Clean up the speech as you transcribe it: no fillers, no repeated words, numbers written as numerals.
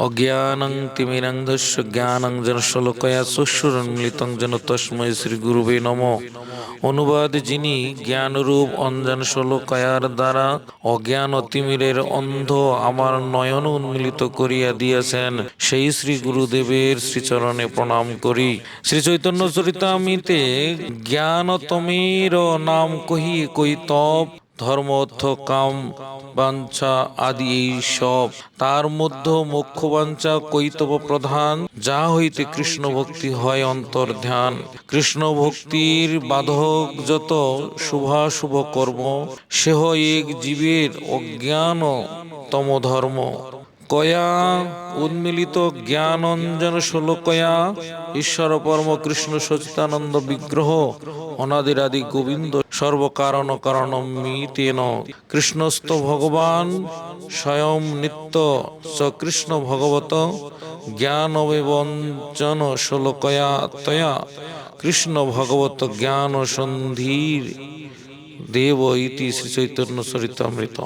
অজ্ঞানং তিমিরান্ধস্য জ্ঞানাঞ্জন শ্লোকয়া চক্ষুরুন্মিলিতং যেন তস্মৈ শ্রী গুরুবে নমঃ। অনুবাদ: যিনি জ্ঞানরূপ অঞ্জন শ্লোকয়ার দ্বারা অজ্ঞান তিমিরের অন্ধ আমার নয়ন উন্মিলিত করিয়া দিয়াছেন, সেই শ্রী গুরুদেবের শ্রীচরণে প্রণাম করি। শ্রী চৈতন্য চরিতামৃতে জ্ঞান তমির নাম কহি কৈতব ধর্ম অর্থ কাম বাঞ্ছা আদি এই সব, তার মধ্যে মোক্ষ বাঞ্ছা কৈতব প্রধান, যা হইতে কৃষ্ণ ভক্তি হয় অন্তর ধ্যান। কৃষ্ণ ভক্তির বাধক যত শুভাশুভ কর্ম, সেহ এক জীবের অজ্ঞান তম ধর্ম। কয়া উন্মিলিত জ্ঞান অঞ্জন শ্লোকয়া ঈশ্বর পরম কৃষ্ণ সচিতানন্দ বিগ্রহ অনাদিরাদি গোবিন্দ সর্বকারণ কারণমিতেন কৃষ্ণস্থ ভগবান স্বয়ং নিত্য স কৃষ্ণ ভগবত জ্ঞানবিবঞ্জন শ্লোকয়া তয়া কৃষ্ণ ভগবত জ্ঞান সন্ধির দেব ইতি শ্রী চৈতন্য চরিতামৃত।